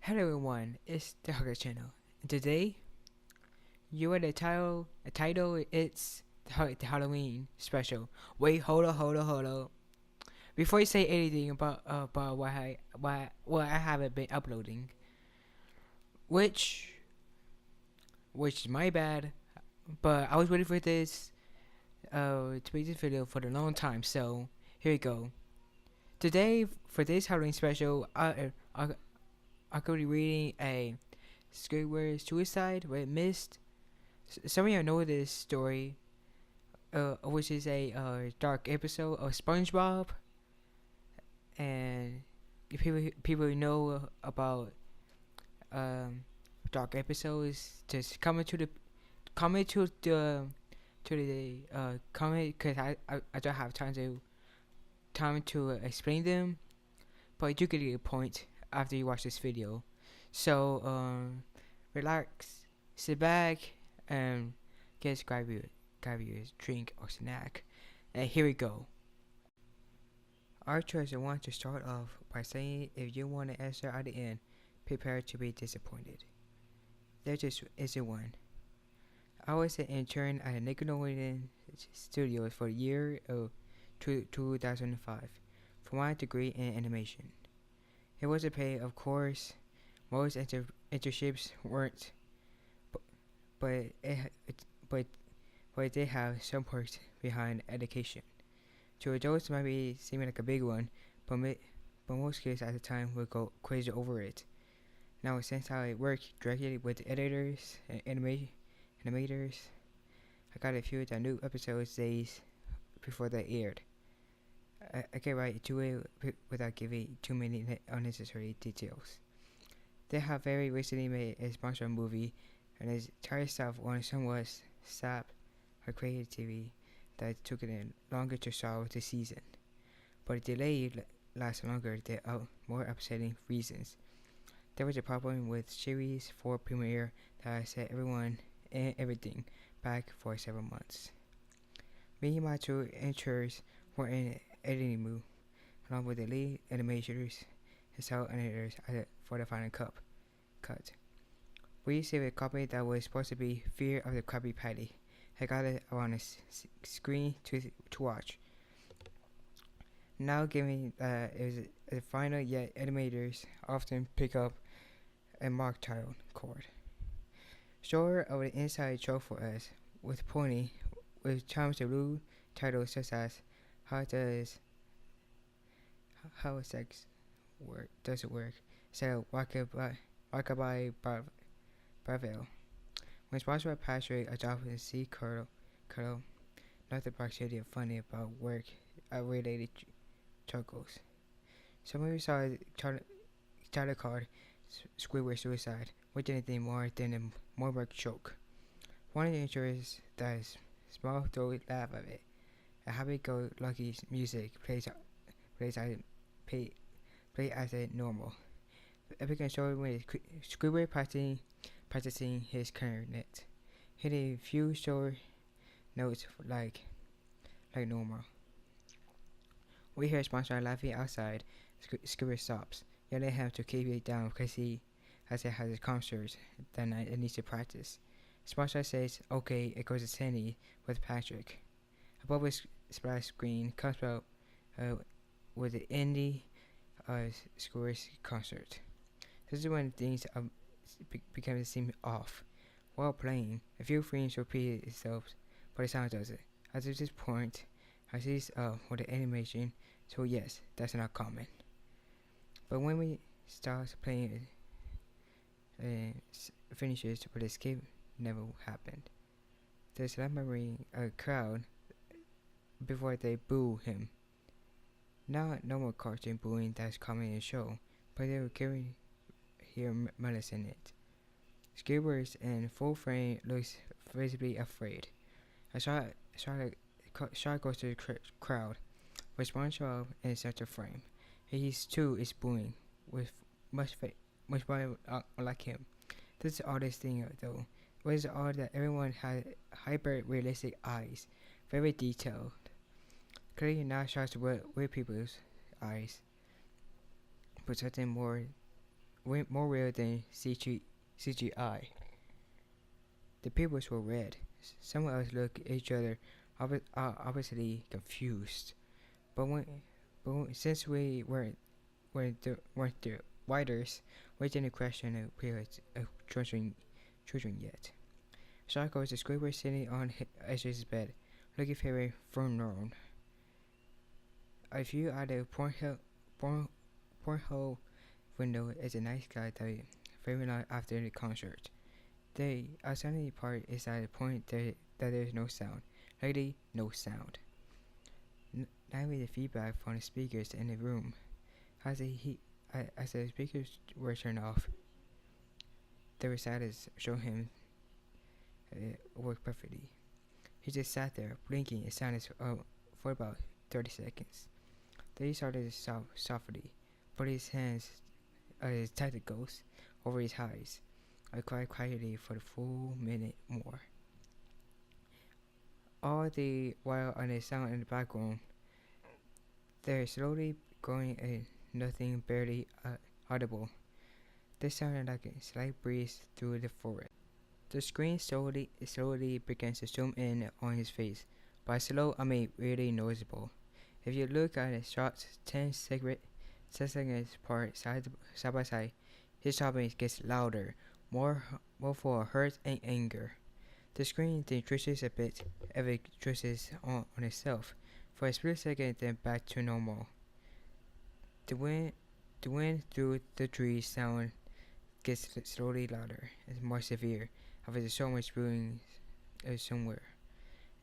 Hello everyone, it's the Hugger channel. And today, you are the title, it's the Halloween special. Wait, hold on. Before you say anything about why I haven't been uploading, which which is my bad, but I was waiting for this to make this video for a long time. So here we go. Today for this Halloween special, I could be reading a SQUIDWARD suicide where it missed. Some of you know this story, which is a dark episode of SpongeBob, and people who know about um, dark episodes just comment because I don't have time to explain them, but you get a point after you watch this video. So relax, sit back, and grab you a drink or snack. And here we go. Our choice want to start off by saying if you want to answer at the end, prepare to be disappointed. There just isn't one. I was an intern at Nickelodeon Studios for the year of 2005 for my degree in animation. It was a pay, of course. Most internships weren't, but but but they have some perks behind education. To adults, it might be seeming like a big one, but most kids at the time would go crazy over it. Now, since I work directly with editors and animators, I got a few that new episodes days before they aired. I get right to it without giving too many unnecessary details. They have very recently made a sponsor movie, and its entire staff on somewhat sap her creativity that took it longer to solve the season. But the delay lasted longer than more upsetting reasons. There was a problem with series 4 premiere that set everyone and everything back for several months. Me and my two interns were in editing mood, along with the lead animators and sound editors for the final cut. We received a copy that was supposed to be Fear of the Krabby Patty. I got it on a screen to watch. Now, given that it was a final, yet animators often pick up a mark title chord. Short of the inside joke for us, with Pony, with charms to rude titles such as How sex does it work? So Walkabout Barville. When sponsored by Patrick, a job in C. Curl, nothing particularly funny about work related chuckles. Some of you saw the title card SQUIDWARD Suicide, which anything more than a Mormon joke. One of the insurers does small throw laugh at it. A happy-go-lucky music plays as a normal. Epic and showing with SQUIDWARD practicing his clarinet, hitting a few short notes like normal. We hear sponsor laughing outside. SQUIDWARD stops, yelling at him to keep it down because he has a concert that night and needs to practice. Sponsor says, "Okay," it goes to Sandy with Patrick. Above his splash screen comes out with the indie SQUIDWARD concert. This is when things began to seem off. While playing, a few frames repeated itself, but the sound doesn't. At this point, I see with the animation, so yes, that's not common. But when we start playing finishes, but escape never happened. There's clamoring a crowd before they boo him. Not normal cartoon booing that's common in the show, but they were carrying here malice in it. SQUIDWARD in full frame looks visibly afraid. A shot goes to the crowd, with SpongeBob in center frame. He too is booing, with much unlike him. This is the oddest thing though. What is odd that everyone had hyper realistic eyes, very detailed. Clearly not shots with people's eyes, but something more more real than CGI. The pupils were red. Someone else looked at each other, obviously confused. Since we weren't the writers, we didn't question the appearance of children yet. Shark was a Squidward sitting on his bed, looking very forlorn. A view out the porthole window is a nice guy that very long after the concert. The outstanding part is at the point that there's no sound. Literally no sound. Not even the feedback from the speakers in the room. As the speakers were turned off, the reciters showed him work perfectly. He just sat there, blinking in silence for about 30 seconds. Then he started to sob softly, put his hands, his tentacles, over his eyes. I cried quietly for the full minute more. All the while on the sound in the background, they're slowly growing a nothing barely audible. This sounded like a slight breeze through the forest. The screen slowly begins to zoom in on his face. By slow, I mean really noticeable. If you look at the shots 10 seconds apart side by side, his sobbing gets louder, more for hurt and anger. The screen then twitches a bit, if it twitches on itself, for a split second, then back to normal. The wind through the trees sound gets slowly louder and more severe, after so much brewing somewhere.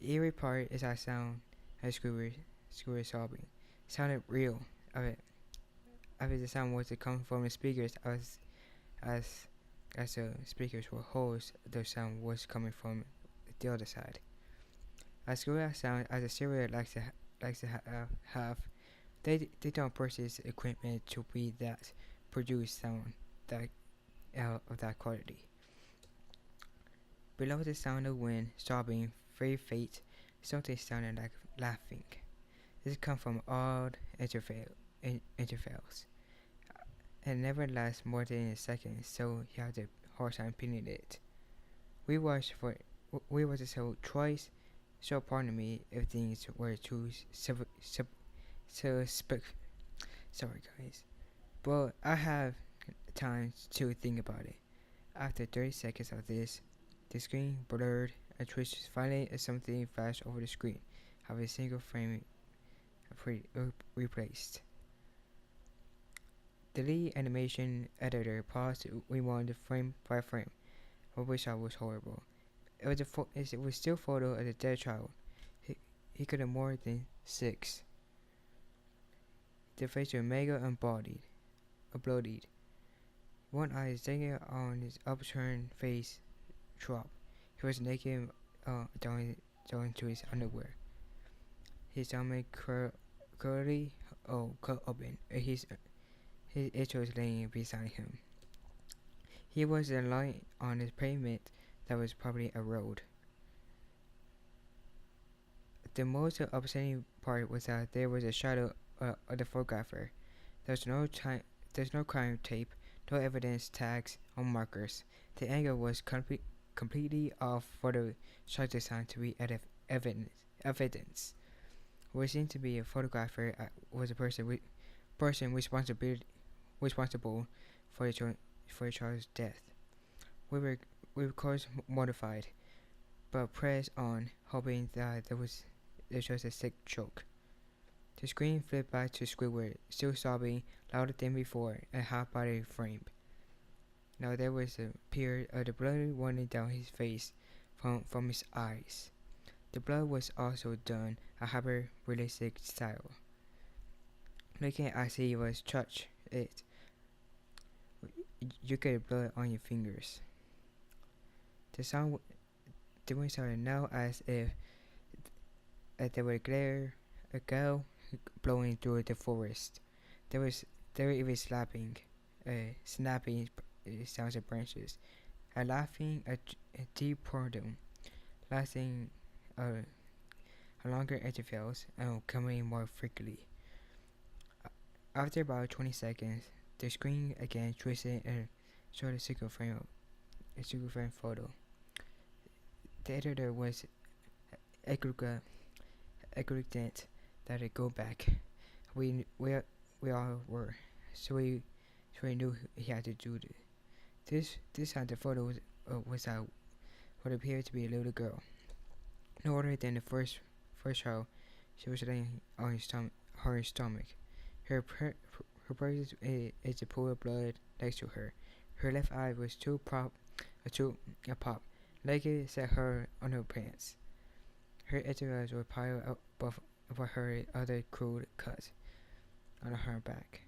The eerie part is that sound as Squidward sobbing. It sounded real. After the sound was to come from the speakers as the speakers were holes, the sound was coming from the other side. As good a sound as a serial likes to have, they don't purchase equipment to be that produce sound that of that quality. Below the sound of wind sobbing, very faint, something sounded like laughing. This comes from odd intervals, and never lasts more than a second, so you have a hard time pinning it. We watched the show twice, so pardon me if things were too sorry guys, but I have time to think about it. After 30 seconds of this, the screen blurred and twitched finally as something flashed over the screen, having a single frame replaced. The lead animation editor paused to rewind frame by frame, which I was horrible. It was still photo of a dead child. He could have more than 6. The face was mega bloodied. One eye is hanging on his upturned face drop. He was naked down to his underwear. His stomach curly cut open. His itch was laying beside him. He was lying on his pavement that was probably a road. The most upsetting part was that there was a shadow of the photographer. There's no crime tape, no evidence tags or markers. The angle was completely off for the shot designed to be evidence. What seemed to be a photographer was a person responsible for the child's death. We were of course mortified, but pressed on, hoping that there was just a sick joke. The screen flipped back to Squidward, still sobbing louder than before, and half body frame. Now there was a period of the blood running down his face from his eyes. The blood was also done a hyper-realistic style. Looking as he was touched it, you get blood on your fingers. The wind sounded now as if there were a gale blowing through the forest. There were even snapping sounds of branches, a laughing, a deep boredom, lasting longer intervals and coming more frequently. After about 20 seconds, the screen again, twisted and showed a single frame photo. The editor was aggregate that it go back. We all were, so we knew he had to do this time the photo was out what appeared to be a little girl. No older than the first show, she was laying on her stomach. Her purse is a pool of blood next to her. Her left eye was too pop, like it set her on her pants. Her entrails were piled up above her other crude cuts on her back.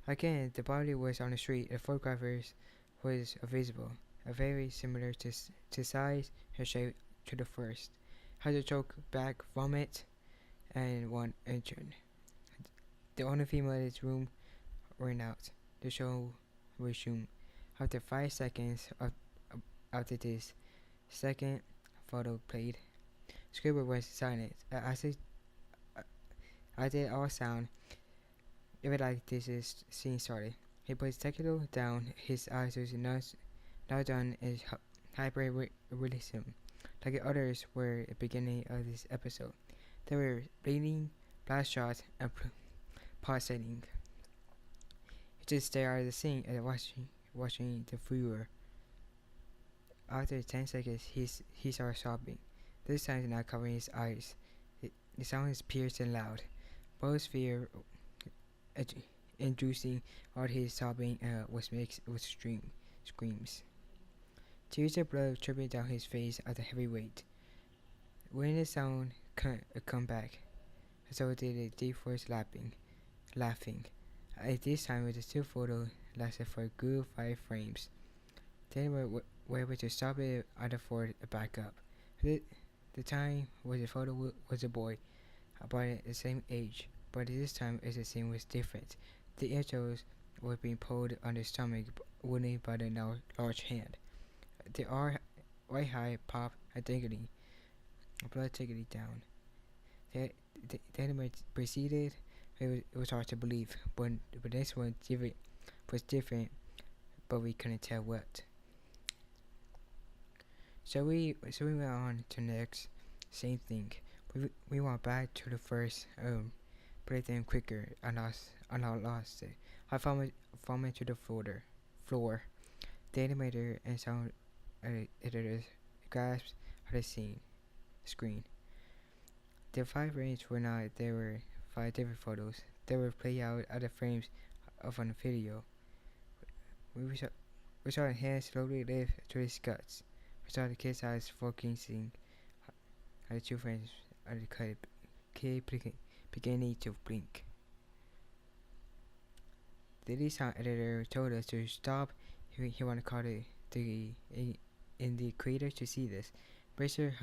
Again, the body was on the street. The photographers was visible, very similar to size and shape to the first. Had a choke back, vomit, and one engine. The only female in this room ran out. The show resumed. After 5 seconds after this second photo played, Squidward was silent. I did all sound. Even like this is scene started. He put his technical down. His eyes was now done in hyper-realism, like the others were at the beginning of this episode. They were bleeding, blast shots, and pulsating. He just stared at the scene and watching the viewer. After 10 seconds, he started sobbing. This time, not covering his eyes. The sound is pierced and loud. Both fear inducing all his sobbing was mixed with screams. Tears of blood dripping down his face at the heavy weight. When the sound come back, so did a deep voice laughing. At this time, the still photo lasted for a good 5 frames. Then we were able to stop it for a backup. The time was the photo was a boy, about the same age, but this time the scene was different. The intros were being pulled on the stomach, wielded by the large hand. The right high pop a diggity, blood tickety down. The animal preceded. It was hard to believe, but this one was different, but we couldn't tell what. So we went on to next, same thing. We went back to the first play them quicker and I lost it. I vomit to the floor. The animator and sound editors grasped at the screen. The 5 frames were not, there were 5 different photos. They were played out at the frames of on the video. We saw a hand slowly lift to his guts. We saw the kid's eyes focusing at the 2 frames at the kid beginning to blink. The sound editor told us to stop. He wanted to call the creator to see this. Bracer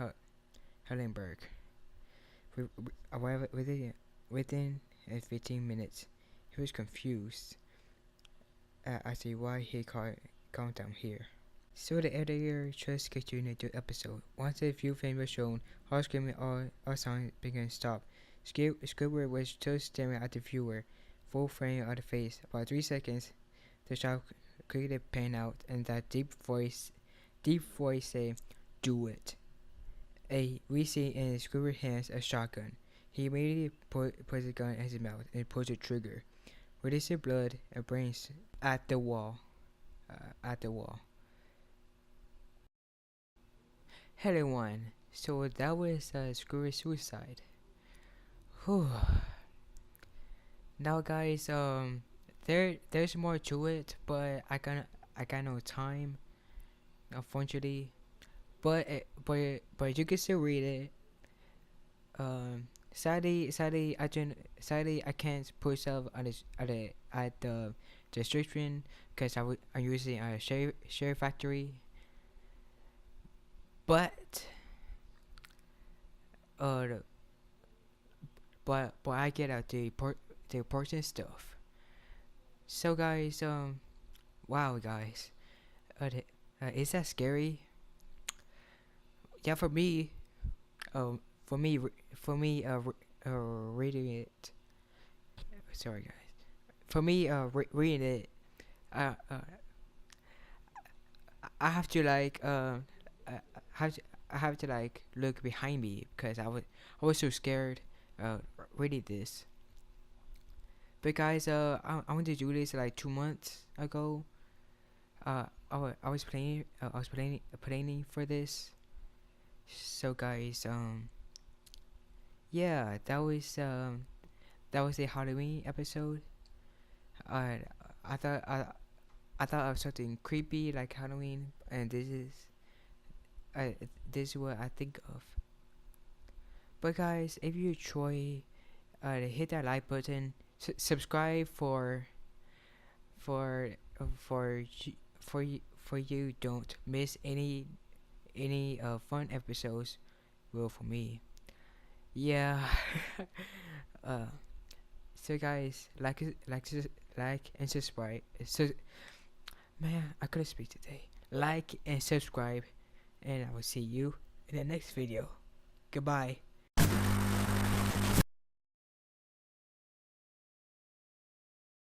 Hellenberg. Within 15 minutes, he was confused as to why he called countdown here. So the editor just continued the episode. Once a few frames were shown, all screaming, all sound began to stop. Squidward was just staring at the viewer, full frame of the face. About 3 seconds, the shot quickly pan out, and that deep voice said, "Do it." We see in Squidward's hands a shotgun. He immediately puts the gun in his mouth and pulls the trigger, releasing blood and brains at the wall. Hello everyone. So that was Squidward's suicide. Whew. Now guys, there's more to it, but I got no time, unfortunately. But you can still read it. Sadly I can't put stuff at the description because I'm using a SHAREfactory. But I get out the important stuff. So guys, wow guys, is that scary? Yeah, for me, reading it. Sorry guys, for me, reading it, uh, uh, I have to like have to, I have to like look behind me because I was so scared reading this. But guys, I went to do this like 2 months ago. I was planning for this. So guys, yeah, that was a Halloween episode. Uh, I thought I thought of something creepy like Halloween, and uh, this is what I think of. But guys, if you enjoy, hit that like button, subscribe for for you don't miss any fun episodes. Well, for me, yeah. uh, so guys, like and subscribe. So man, I couldn't speak today. Like and subscribe, and I will see you in the next video. Goodbye.